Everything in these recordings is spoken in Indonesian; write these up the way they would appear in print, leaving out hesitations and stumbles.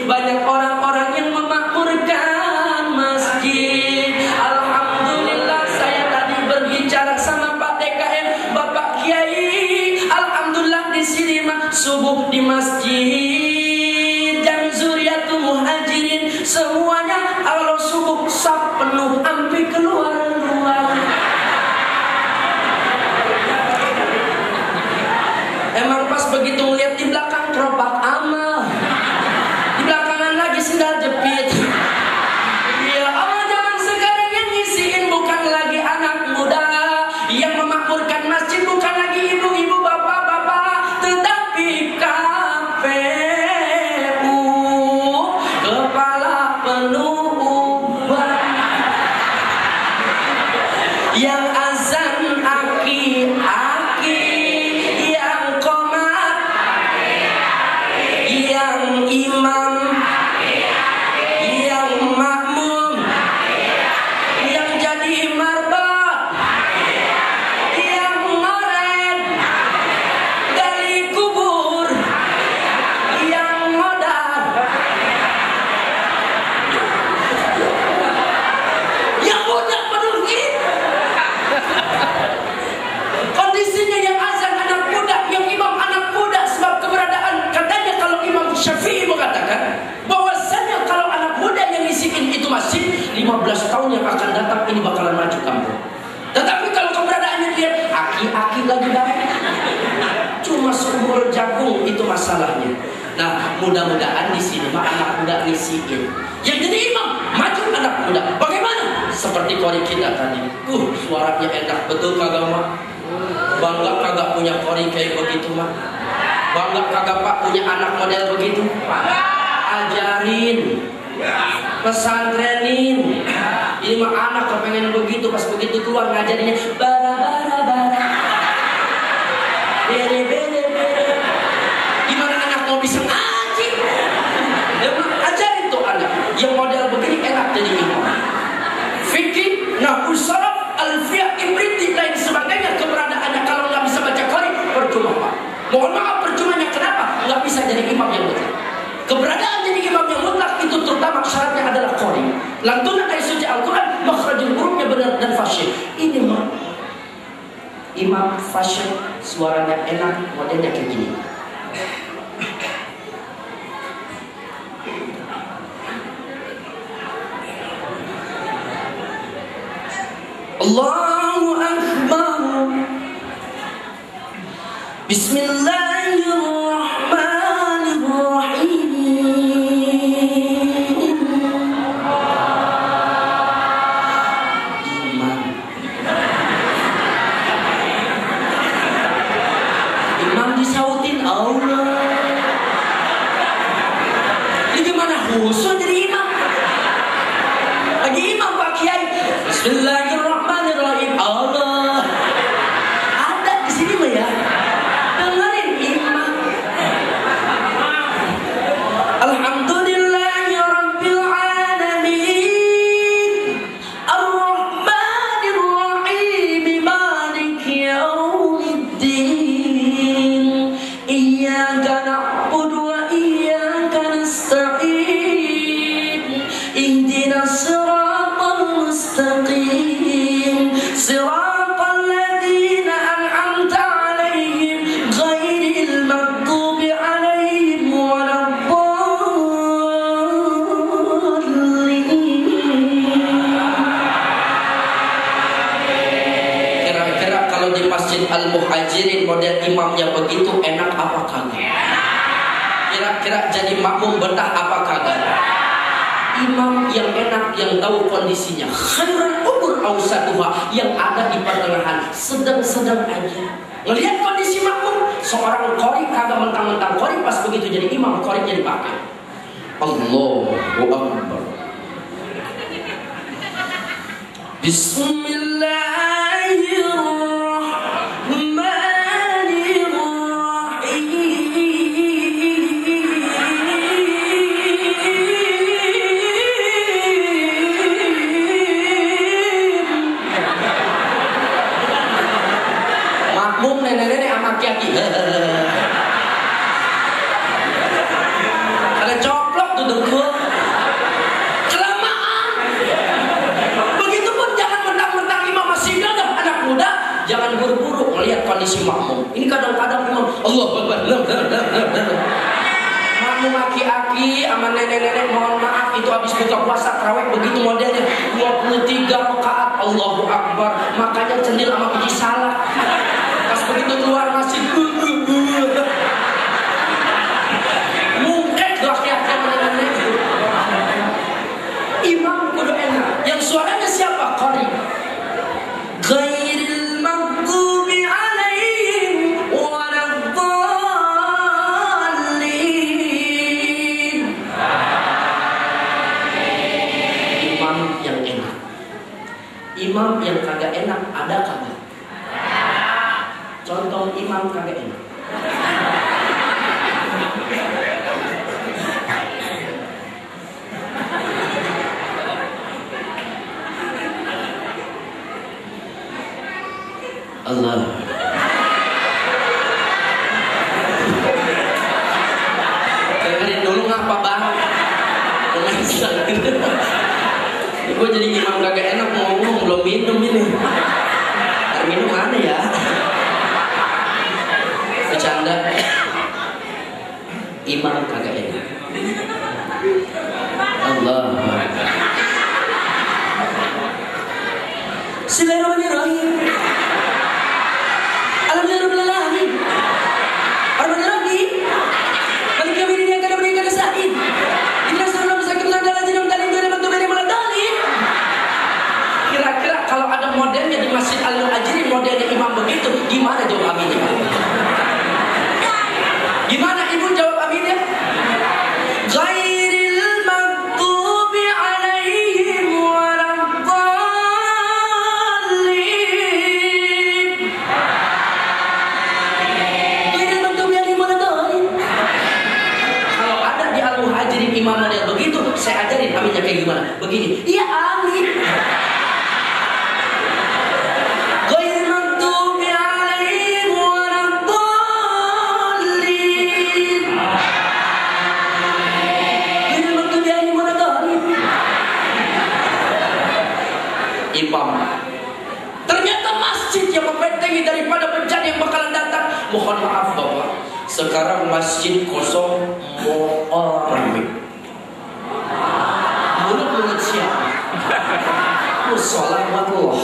banyak orang-orang yang memakmurkan masjid. Alhamdulillah, saya tadi berbicara sama Pak DKM, Bapak Kiai. Alhamdulillah di sini mah subuh di masjid dan zuriatul muhajirin semuanya kalau subuh saf penuh sampai keluar-luar. Emang pas begitu lihat di belakang gerobak amal, di belakangan lagi sendal jepit. Ya Allah, zaman sekarang yang ngisiin bukan lagi anak muda, yang memakmurkan masjid bukan lagi ibu-ibu, bapak-bapak, tetapi KPU, kepala penuh uban, yang azan aki-aki, yang qomat, yang imam, yang makmum, yang jadi marbot, yang ngoret, gali kubur, yang modal, yang budak penuh ini. Kondisinya yang azan anak muda, yang imam anak muda, sebab keberadaan katanya kalau Imam Syafi'i mengatakan bahwasanya kalau anak muda yang ngisiin itu masjid, 15 tahun yang akan datang ini bakalan maju kampung. Tetapi kalau keberadaannya dia aki-aki lagi baik, cuma seumur jagung, itu masalahnya. Nah, mudah-mudahan di sini mah anak muda ngisiin. Yang jadi imam maju anak muda. Bagaimana? Seperti kori kita tadi. Suaranya enak betul kagak mah? Bangga kagak punya kori kayak begitu mah? Bangga kagak Pak punya anak model begitu? Ajarin, pesantrenin. Ini mah anak kepengen begitu, pas begitu keluar ngajarinnya bara-bara-bara, bere-bere-bere. Gimana anak mau bisa ngaji? Ajarin tuh anak yang model begini enak jadi imam. Fikih, nahwu sharaf, alfiyah, ibriti, lain sebagainya. Keberadaannya kalau nggak bisa baca Qur'an percuma Pak. Mohon maaf, percumanya kenapa? Nggak bisa jadi imam yang mutlak. Keberadaan jadi imam yang mutlak itu terutama syaratnya adalah Qur'an. Lantunan ayat suci Al-Quran, makhrajul hurufnya benar dan fasyih. Ini mah imam fasyih, suaranya enak, modelnya kayak gini. Allahu Akbar. Bismillahirrahmanirrahim. Imam disautin Allah. Ini gimana khusus jadi imam? Lagi imam Pak Kiai. Bismillahirrahmanirrahim. Allah. Ada di sini mah ya. Dengerin imam. Alhamdulillahirabbil alamin. Ar-Rahmanir-Rahim. Maliki yaumiddin. Iyyaka na'budu wa iyyaka nasta'in. Ihdinas siratal mustaqim. Siratal ladzina an'amta 'alaihim ghairil maghdubi 'alaihim waladdallin. Kira-kira kalau di Masjid Al-Muhajirin model imamnya begitu enak apa kagak? Kira-kira jadi makmum betah apa kagak? Imam yang enak, yang tahu kondisinya. Khairul umur awsaduha, yang ada di pertengahan, sedang-sedang aja. Ngelihat kondisi makmum, seorang qori kagak mentang-mentang qori, pas begitu jadi imam qorinya dipakai. Allahu Akbar. Makmum nenek-nenek sama aki-aki. Ada coplok tuh dengkul. Kelamaan. Begitupun jangan mentang-mentang imam masih gagah anak muda, jangan buru-buru melihat kondisi makmum. Ini kadang-kadang imam Allah Akbar. Makmum aki-aki sama nenek-nenek, mohon maaf itu habis buka puasa tarawih begitu modelnya 23 rakaat Allahu Akbar, makanya cendil sama biji salak. Pas begitu keluar masih mungkin rakyatnya nenek-nenek. Imam kudu enak. Yang suaranya siapa? Qari. Ghairil maghdubi alaihim waladdallin. Imam yang enak. Imam yang kagak enak ada kagak? Contoh imam kagak enak. Allah. Dengerin dulu ngapa bang? Gue jadi imam kagak enak ngomong, belum minum ini. Air minum mana ya? Bercanda. Imam kagak enak. Allah. Bismillahirrahmanirrahim. Alhamdulillahirrahmanirrahim. Ar-Rahmanir-Rahim. Maliki yaumiddin, iyyaka na'budu wa iyyaka nasta'in. Ihdinas siratal mustaqim, siratal ladzina an'amta 'alaihim ghairil maghdubi 'alaihim waladdallin. Kira-kira kalau ada modelnya di Masjid Al-Muhajirin, modelnya imam begitu, gimana jawab aminnya? Gimana ibu jawab aminnya? Ghairil maghdubi 'alaihim waladdallin. Ghairil maghdubi 'alaihim waladdallin. Kalau ada di Al-Muhajirin imam model begitu, saya ajarin aminnya kayak gimana? Begini. Iya amin. Imam. Ternyata masjid yang membentengi daripada bencana yang bakalan datang. Mohon maaf Bapak, sekarang masjid kosong, mau rame. Mulut-mulut siapa? Wassalamualaikum.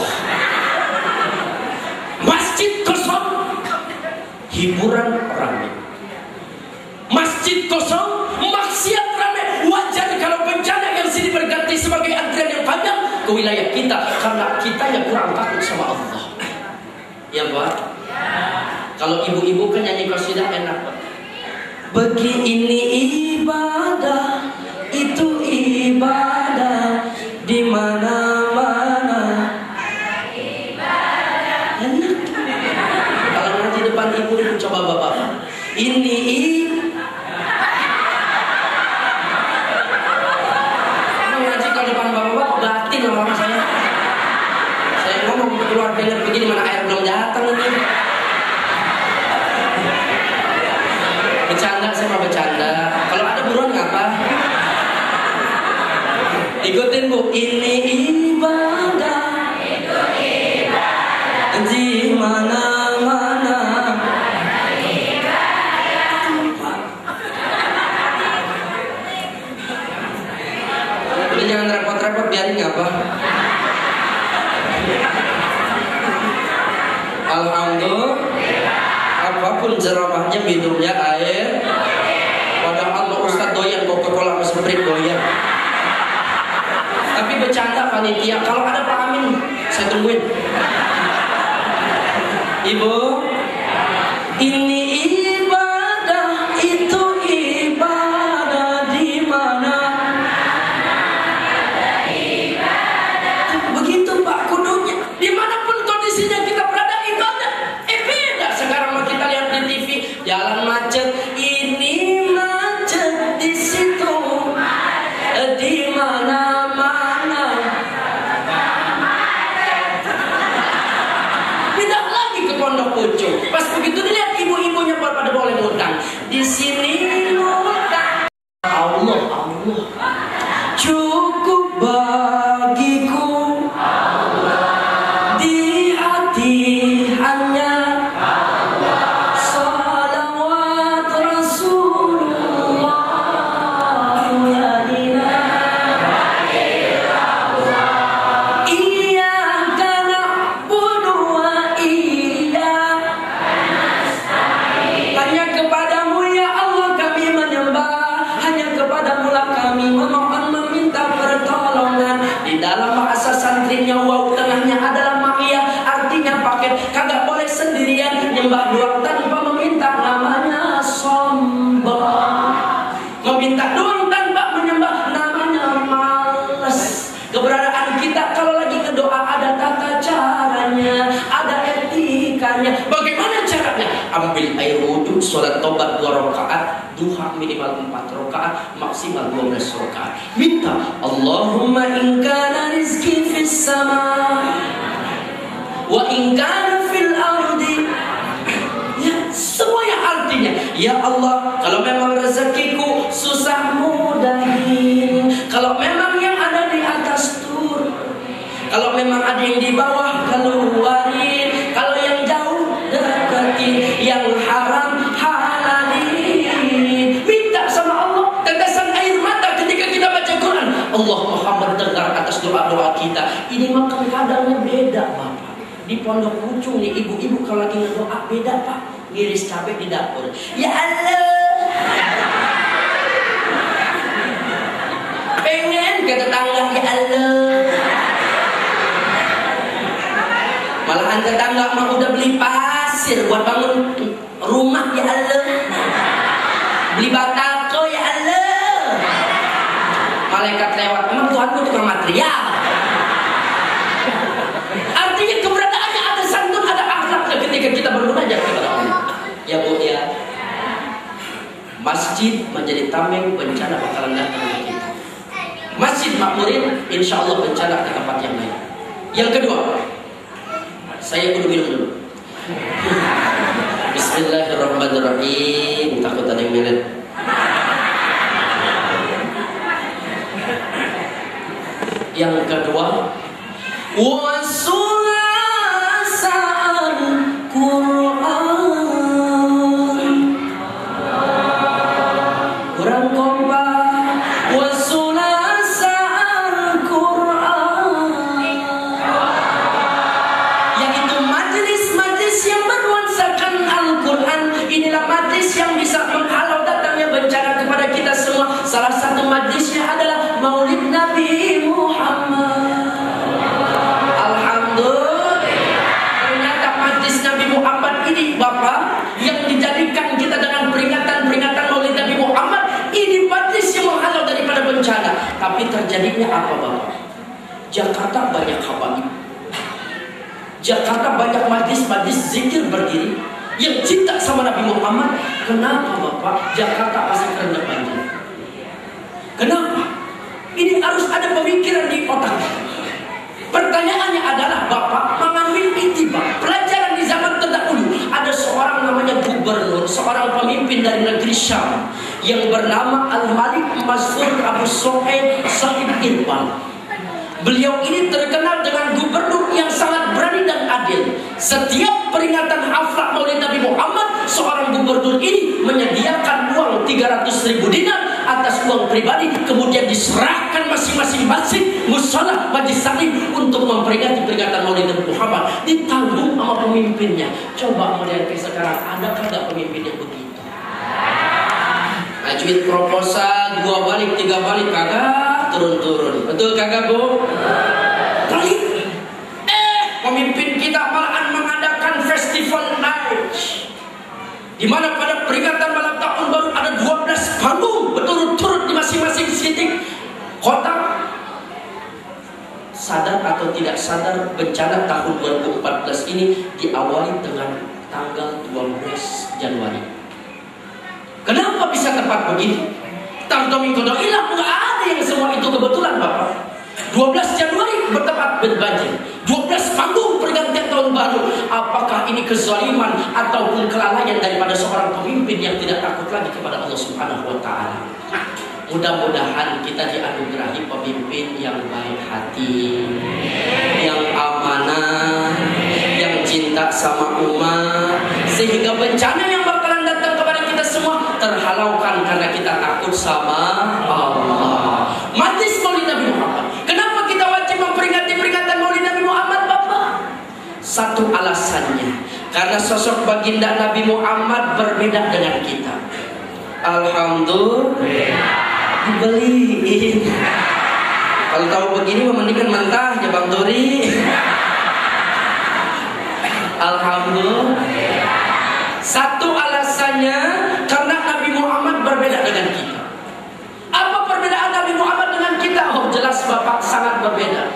Masjid kosong, hiburan rame. Masjid kosong, maksiat rame. Wajar kalau bencana yang sini berganti sebagai antrian yang panjang ke wilayah kita, karena kita yang kurang takut sama Allah. Ya Pak? Kalau ibu-ibu kan nyanyi qasidah enak Pak. Begini ibadah, itu ibadah di mana-mana. Enak. Kalau ngaji depan ibu coba Bapak. Ini lama saya ngomong keluar dengar begini, mana air belum datang ini. Bercanda, saya mau bercanda. Kalau ada buruan ngapa? Ikutin Bu. Ini ibadah, di mana-mana. Udah jangan repot-repot, biarin ngapa. Alhamdulillah, apapun ceramahnya minumnya air. Padahal Ustaz doyan Coca-Cola sama Sprite doyan. Tapi bercanda panitia. Kalau ada Pak Amin, saya tungguin. Ibu, ini ibadah, itu ibadah di mana? Begitu Pak kudunya. Dimanapun kondisinya kita berada ibadah. Beda sekarang kita lihat di TV, jalan macet, ini macet di situ, di mana-mana. Tidak lagi ke Pondok Pucuk. Pas begitu dilihat ibu-ibunya pada boleh ngutang. Di sini ngutang. Allah ambil air wudhu, sholat tobat 2 rakaat, duha minimal 4 rakaat, maksimal 12 rakaat. Minta, Allahumma in kana rizki fis sama wa in kana fil ardi. Ya, semuanya artinya, ya Allah, kalau memang rezekiku susah mudahin, kalau memang yang ada di atas turun, kalau memang ada yang di bawah keluarin, kalau yang jauh deketin, yang haram halalin. Minta sama Allah tetesan air mata ketika kita baca Quran. Allah Muhammad dengar atas doa-doa kita. Ini mah kadangnya beda, Bapak. Di pondok Pucung nih, ibu-ibu kalau lagi ngedoa beda, Pak. Ngiris cabai di dapur. Ya Allah. Pengen ke tetangga, ya Allah. Malahan tetangga mah udah beli pasir buat bangun rumah, ya Allah. Beli batako, ya Allah. Malaikat lewat, emang Tuhan itu tukang material. Artinya keberadaannya ada santun, ada akhlaknya ketika kita bermunajat kepada Allah. Ya Bu ya. Masjid menjadi tameng, bencana bakalan datang ke kita. Masjid makmurin, insya Allah bencana ke tempat yang lain. Yang kedua, saya kudu minum dulu. Bismillahirrahmanirrahim. Takut ada yang melet. Yang kedua, wasulasaan Quran. Kurang kompak. Wasulasaan Quran. Yaitu majlis-majlis yang bernuansakan Al-Quran. Inilah majlis yang bisa menghalau datangnya bencana kepada kita semua. Salah satu majlisnya adalah Maulid Nabi Muhammad. Ternyata majlis Nabi Muhammad ini, Bapak, yang dijadikan kita dengan peringatan-peringatan Maulid Nabi Muhammad, ini majlis yang menghalau daripada bencana. Tapi terjadinya apa, Bapak? Jakarta banyak habaib. Jakarta banyak majlis-majlis zikir berdiri yang cinta sama Nabi Muhammad. Kenapa, Bapak? Jakarta masih terendam banjir. Kenapa? Ini harus ada pemikiran di otak. Pertanyaannya adalah, Bapak mengambil itibak pelajaran di zaman terdahulu. Ada seorang namanya gubernur, seorang pemimpin dari negeri Syam yang bernama Al-Malik Mas'ud Abu Suhaib Sahib Irbal. Beliau ini terkenal dengan gubernur yang sangat berani dan adil. Setiap peringatan haflah Maulid Nabi Muhammad, seorang gubernur ini menyediakan uang 300.000 dinar atas uang pribadi, kemudian diserahkan masing-masing masjid, mushola, majlis taklim untuk memperingati peringatan Maulid Nabi Muhammad, ditanggung sama pemimpinnya. Coba melihat ke sekarang, ada kagak pemimpin yang begitu? Ajuin proposal 2 balik 3 balik kagak turun-turun, betul kagak Bu? Balik. Pemimpin kita malahan mengadakan festival night, di mana pada peringatan malam tahun baru ada 12 panggung berturut-turut di masing-masing titik kota. Sadar atau tidak sadar, bencana tahun 2014 ini diawali dengan tanggal 12 Januari. Kenapa bisa tepat begini? Tantomi kodo ilah, nggak ada yang semua itu kebetulan, Bapak. 12 Januari bertepat berbanjir, 12 panggung pergantian tahun baru. Apakah ini kezaliman ataupun kelalaian daripada seorang pemimpin yang tidak takut lagi kepada Allah Subhanahu wa Ta'ala? Mudah-mudahan kita dianugerahi pemimpin yang baik hati, yang amanah, yang cinta sama umat, sehingga bencana yang bakalan datang kepada kita semua terhalaukan karena kita takut sama Allah. Majlis Maulid Nabi Muhammad. Kenapa kita wajib memperingati peringatan Maulid Nabi Muhammad, Bapak? Satu alasannya, karena sosok baginda Nabi Muhammad berbeda dengan kita. Alhamdulillah, dibeliin. Kalau tahu begini mendingan mentah ya Bang Turi. Alhamdulillah. Satu alasannya karena Nabi Muhammad berbeda dengan kita. Apa perbedaan Nabi Muhammad dengan kita? Oh jelas Bapak, sangat berbeda.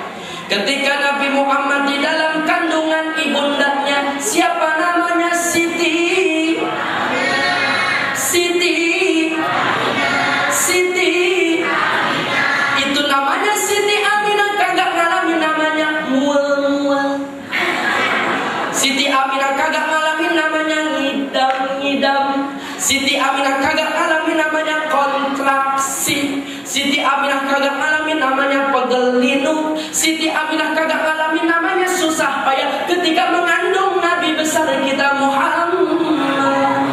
Ketika Nabi Muhammad di dalam kandungan ibundanya, siapa namanya? Siti ngidam. Siti Aminah kagak ngalamin namanya kontraksi. Siti Aminah kagak ngalamin namanya pegel linu. Siti Aminah kagak ngalamin namanya susah payah ketika mengandung Nabi besar kita Muhammad.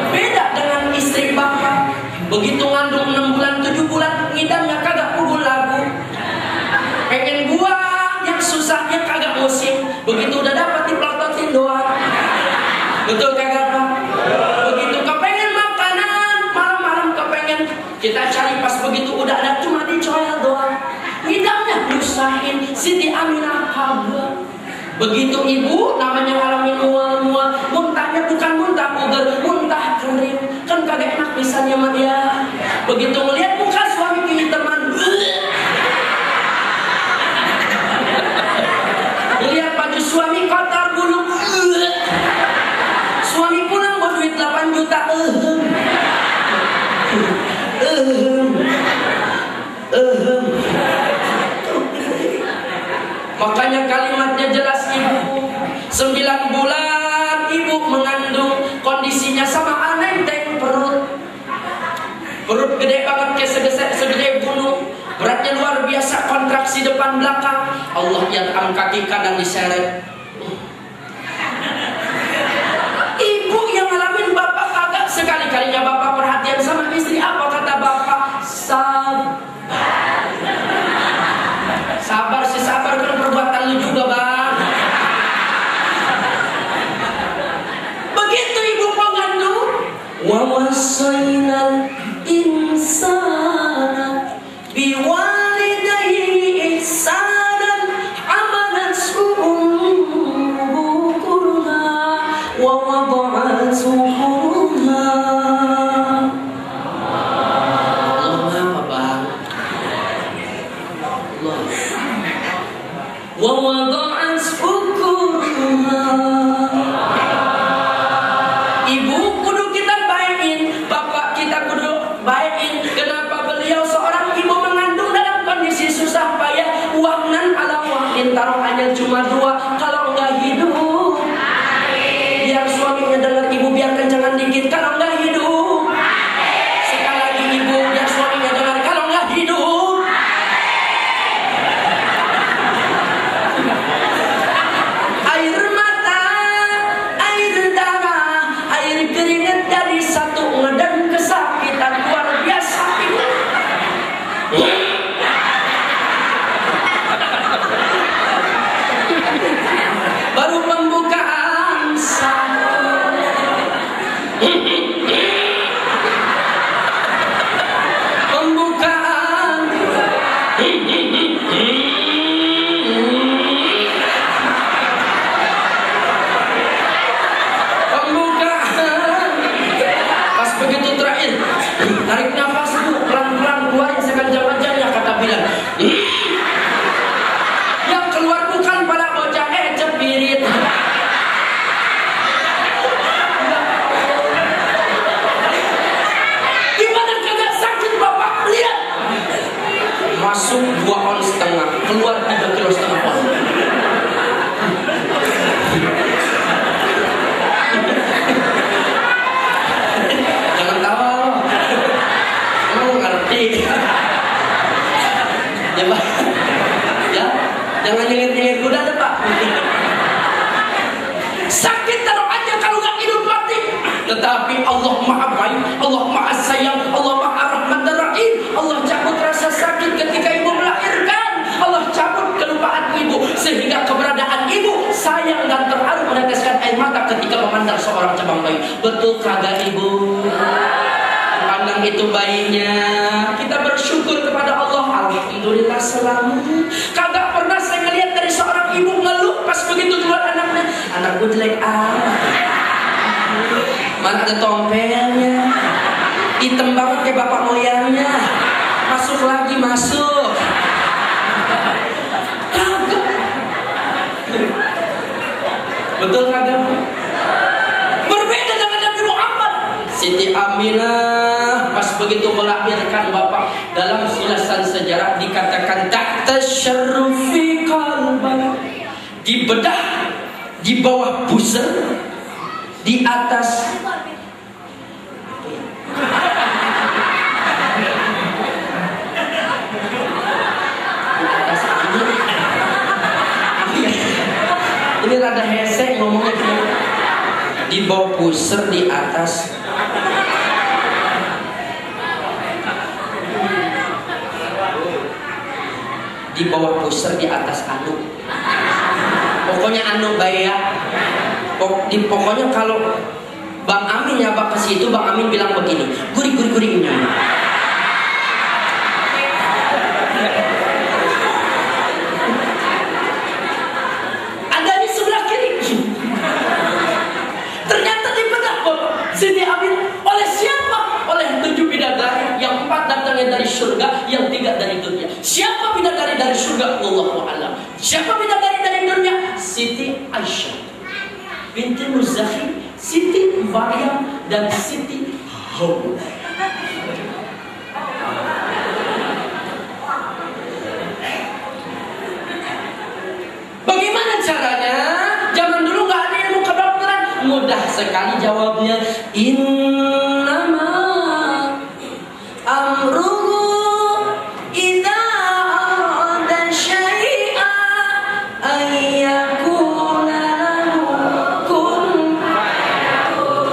Beda dengan istri bapak. Begitu ngandung 6 bulan 7 bulan ngidamnya kagak pukul lagu. Pengen buang yang susahnya kagak musim. Begitu udah dapat dipelototin doang. Betul kagak Pak? Begitu kepengen makanan malam-malam kepengen kita cari pas begitu udah ada cuma dicoel doang. Ngidamnya nyusahin. Siti Aminah kabur. Begitu ibu namanya ngalamin mual-mual, muntahnya bukan muntah puger, muntah kering. Kan kagak enak misalnya sama dia. Begitu melihat muka suami kini teman, lihat baju suami kotor bulu, suami pulang bawa duit 8 juta. Makanya kalimatnya jelas ibu. 9 bulan ibu mengandung, kondisinya sama anenteng perut. Perut gede banget kayak segede gunung. Beratnya luar biasa, kontraksi depan belakang. Allah yang kaki kanan diseret. Ibu yang ngalamin bapak kagak. Sekali-kalinya bapak perhatian sama istri, apa kata bapak? Sabar. Sabar sih sabar, kan perbuatan lu juga bang. Begitu ibu mengandung, wa wasainal insana biwalidayhi ihsanan amalathu ummuhu kurha wa wada'athu kurha. Ibu kudu kita baikin, bapak kita kudu baikin. Kenapa beliau seorang ibu mengandung dalam kondisi susah payah, wahnan ala wahnin, taruhannya cuma 2, kalau enggak hidup. Biar suaminya dengar ibu, biar kencangan dikit, kalau enggak hidup. Sekali lagi ibu, biar suaminya dengar, kalau enggak hidup. Dari satu ngedang kesakitan luar biasa ibu. Baru pembukaan sahur. Pembukaan. Begitu terakhir, tarik nafas bu, pelan-pelan keluarin sekencang-kencangnya, kata Bilal. Yang keluar bukan pada bocah cepirit. Gimana kagak sakit bapak? Lihat, masuk 2,5 ons, keluar 3,5 kilo. Ya Pak, ya, jangan nyengir-nyengir kuda deh Pak. Sakit taruh aja kalau nggak hidup mati. Tetapi Allah Maha Baik, Allah Maha Sayang, Allah Maha Rahman dan Rahim. Allah cabut rasa sakit ketika ibu melahirkan. Allah cabut kelupaan ibu sehingga keberadaan ibu sayang dan terharu meneteskan air mata ketika memandang seorang cabang bayi. Betul kagak ibu? Pandang itu bayinya, kita bersyukur kepada Allah. Alhamdulillah selamat. Kagak pernah saya ngelihat dari seorang ibu ngeluh pas begitu keluar anaknya. Anakku jelek mana ada tompelnya, hitam banget kayak bapak moyangnya. Masuk lagi masuk. Kagak. Betul kagak? Berbeda dengan Nabi Muhammad. Siti Aminah pas begitu melahirkan bapak, dalam silasan sejarah dikatakan tahta syarrufi qalban, di bedah, di bawah pusar, di atas hese ngomongnya gitu. Di bawah pusar di atas. Di bawah pusar di atas anu. Pokoknya anu baik ya. Pokoknya kalau Bang Amin ya Bang ke situ, Bang Amin bilang begini, gurih. Ada di sebelah kiri. Ternyata dibedah kok. Sini Amin oleh siapa? Oleh 7 bidadari, yang 4 datangnya dari surga, yang 3 dari dunia. Siapa bidadari dari surga? Wallahu a'lam. Siapa bidadari dari dunia? Siti Aisyah binti Muzakhi, Siti Maryam, dan Siti Hawa. Bagaimana caranya? Zaman dulu nggak ada ilmu kedokteran, mudah sekali jawabnya. Innama amruhu idza arada syai'an ayyakuna lahu kun fayakun.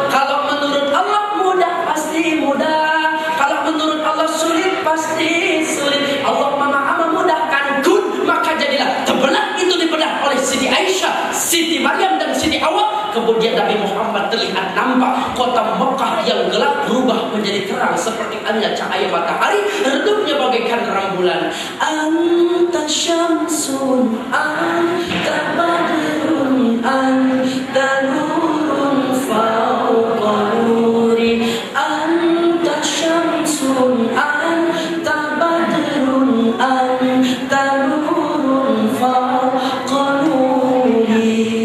Kalau menurut Allah mudah pasti mudah, kalau menurut Allah sulit pasti sulit. Allah maha memudahkan, kun maka jadilah. Terbelah itu dibelah oleh Siti Aisyah, Siti Maryam, dan Siti Hawa. Kemudian Nabi Muhammad terlihat nampak kota Mekah yang gelap berubah menjadi terang seperti halnya cahaya matahari, redupnya bagaikan rembulan. Anta syamsun, anta badrun, anta nurun fauqa nuri. Anta syamsun, anta badrun, anta nurun fauqa nuri.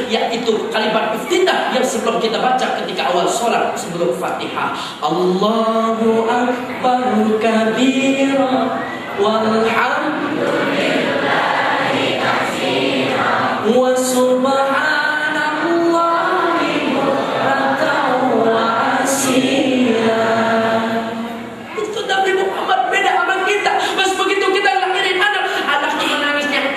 Yaitu kalimat iftitah yang sebelum kita baca ketika awal sholat sebelum Fatihah. Allahu Akbar kabira walhamdulillahi katsira wa subhanallahi bukratan wa asila. Itu Nabi Muhammad beda sama kita. Pas begitu kita lahirin anak itu menangisnya.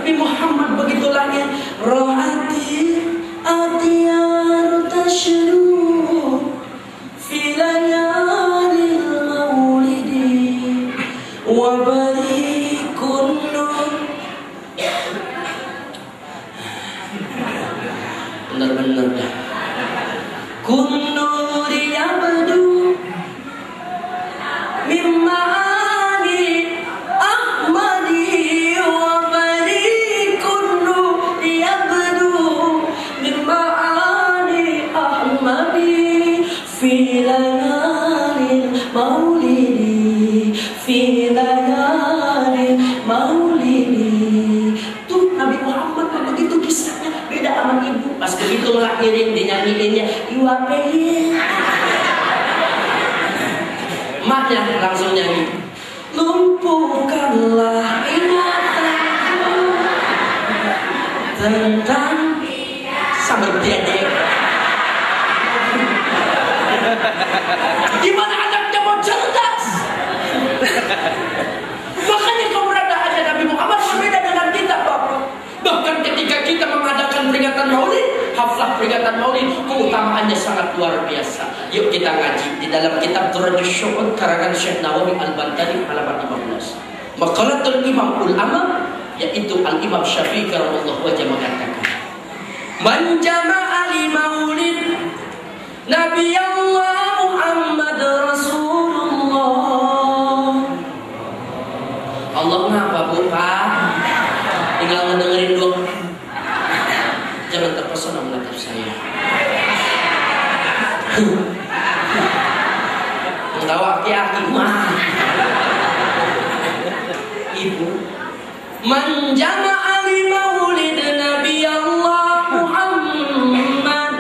Nabi Muhammad begitu lahir, rohati atiyar tashru fi layalil maulidi wa barikun benar-benar dah kun nuri yabdu mimma fi layalil maulidi, fi layalil maulidi. Tuh Nabi Muhammad begitu kisahnya beda sama ibu. Pas begitu ngelahirin dinyanyiinnya iwapein. Maknya langsung nyanyi. Lumpuhkanlah ingatanku tentang sambil diadek. Gimana anaknya mau cerdas? Makanya keberadaannya Nabi Muhammad berbeda dengan kita, Bapak. Bahkan ketika kita mengadakan peringatan Maulid, haflah peringatan Maulid, keutamaannya sangat luar biasa. Yuk kita ngaji di dalam kitab Durajus Syuhud karangan Syekh Nawawi Al-Bantani halaman 15. Maqalatul Imam Ulama, yaitu Al-Imam Syafi'i radhiyallahu anhu mengatakan, "Man jama'a li maulid Nabi Allah Muhammad Rasulullah." Allah ngapa Bu Pak? Tinggal ngedengerin doang. Jangan terpesona menatap saya. Tahu aki-aki mah. Ibu, man jama'a li maulid Nabi Allah Muhammad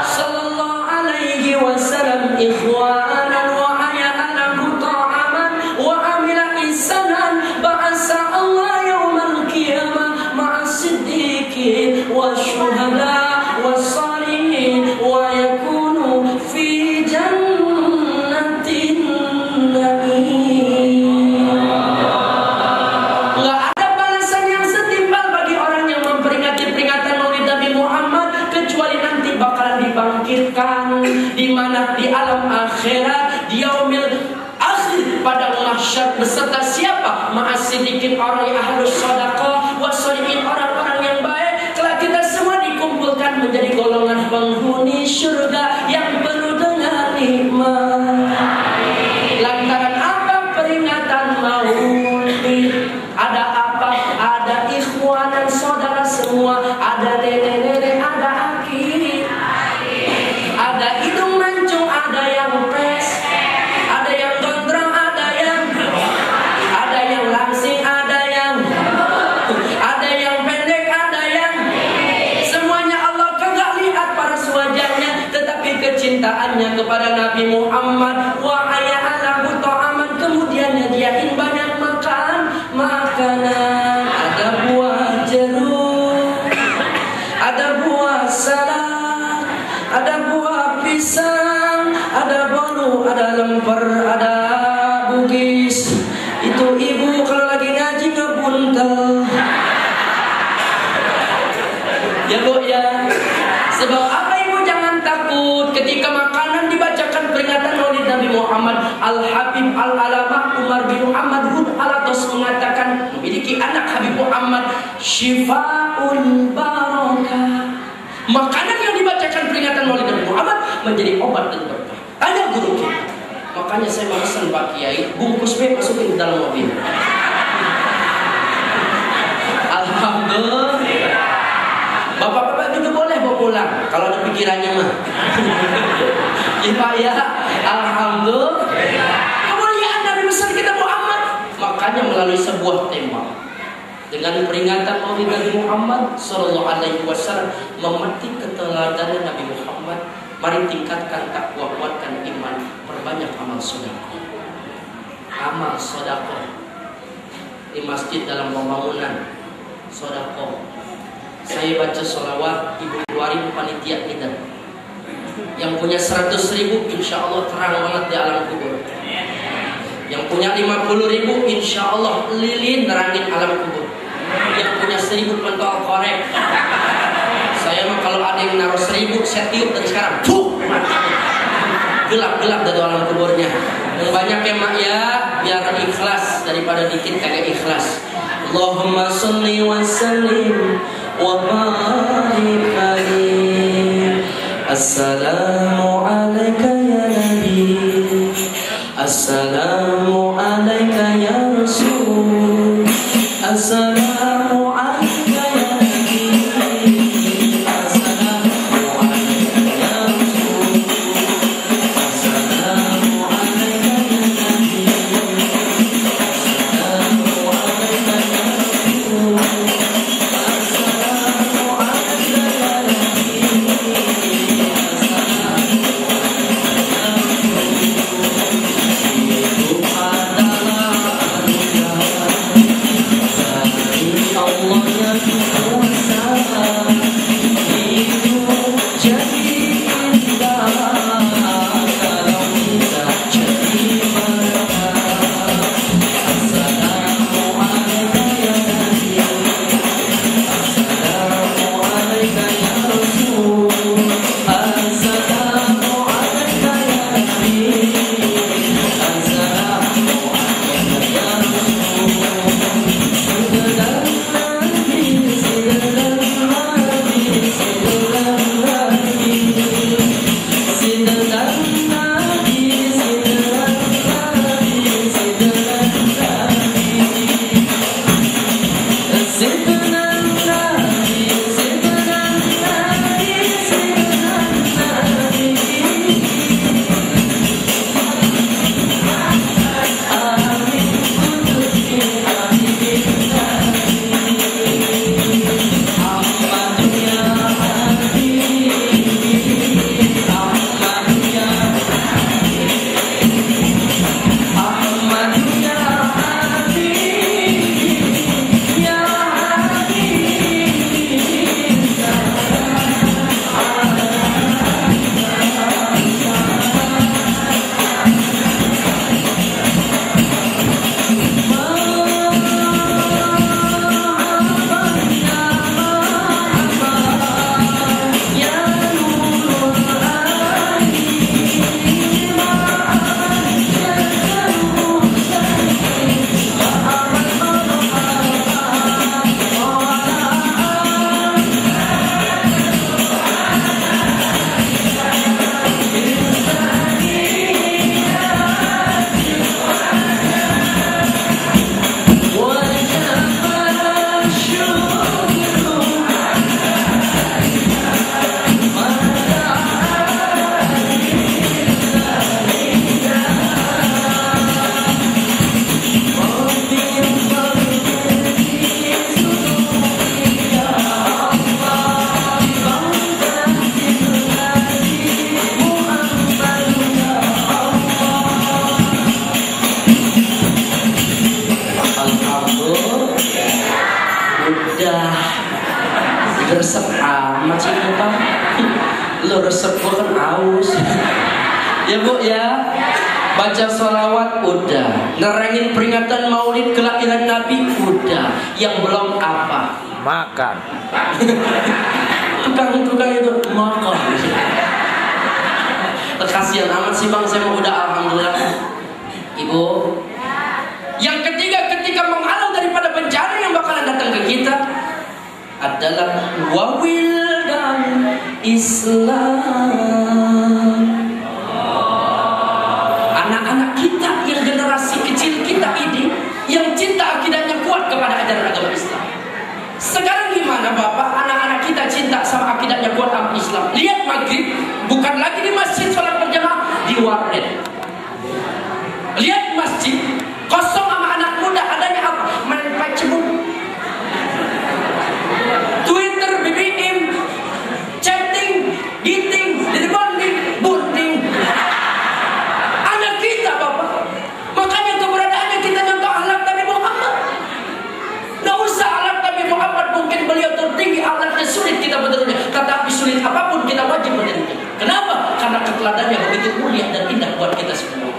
sallallahu alaihi wasallam ikhwanan wa aya'anahu ta'aman wa amila ihsanan ba'asa Allah yawmal qiyamah ma'as siddiqin wa syuhada wa salihin wa yakunu fi jannatin na'im. ada lemper, ada bugis. Itu ibu kalau lagi ngaji ngebuntel. Ya Bu ya. Sebab apa ibu jangan takut ketika makanan dibacakan peringatan Maulid Nabi Muhammad. Al-Habib Al-Alama Umar bin Muhammad Hud Alatos mengatakan memiliki anak Habib Muhammad Syifaul Barakah. Makanan yang dibacakan peringatan Maulid Nabi Muhammad menjadi obat dan berkah. Tanya guru kita. Makanya saya memesan Pak Kiai, bungkus B masukin ke dalam mobil. Alhamdulillah. Bapak-bapak juga boleh bawa pulang kalau ada pikirannya mah. Ya Pak ya. Alhamdulillah. Kemuliaan Nabi besar kita Muhammad. Makanya melalui sebuah tema dengan peringatan Maulid Nabi Muhammad sallallahu alaihi wasallam, memetik keteladanan Nabi Muhammad. Mari tingkatkan takwa, kuatkan iman, perbanyak amal sedekah. Amal sedekah di masjid dalam pembangunan sedekah. Saya baca sholawat, ibu keluarin panitia kita. Yang punya 100.000 insya Allah terang banget di alam kubur. Yang punya 50.000 insya Allah lilin nerangin alam kubur. Yang punya 1.000 pentol korek. Saya mah kalau ada yang naruh 1.000 saya tiup dan sekarang gelap-gelap dari alam kuburnya. Yang banyak ya mak ya, biar ikhlas daripada dikit kagak ikhlas. Allahumma sholli wa sallim wa barik alaihi. Assalamu alayka ya nabi, assalamu alayka ya rasul, assalamu alayka ya nabi, assalamu alayka ya rasul, assalamu alayka ya nabi, assalamu alayka ya rasul, assalamu alayka ya nabi. Resep amat sih Bapak. Lo resep gua kan aus. Ya Bu ya. Baca sholawat udah, nerangin peringatan maulid kelahiran Nabi udah. Yang belum apa? Makan. Tukang-tukang itu makan. Kasihan amat sih bang, saya udah alhamdulillah. Ibu, yang ketiga ketika menghalau daripada bencana yang bakalan datang ke kita adalah wawildan Islam. Anak-anak kita yang generasi kecil kita ini yang cinta akidahnya kuat kepada ajaran agama Islam. Sekarang gimana Bapak, anak-anak kita cinta sama akidahnya kuat agama Islam? Lihat maghrib bukan lagi di masjid sholat berjamaah, di warnet. Lihat masjid kosong sama anak muda, adanya apa? Main Facebook, Twitter, BBM, chatting, giting, dirbonding, bonding. Anak kita Bapak, makanya keberadaannya kita contoh akhlak Nabi Muhammad. Nggak usah akhlak Nabi Muhammad, mungkin beliau tertinggi, akhlaknya sulit kita menurutnya. Tetapi sulit apapun kita wajib menurutnya. Kenapa? Karena keteladannya begitu mulia dan indah buat kita semua.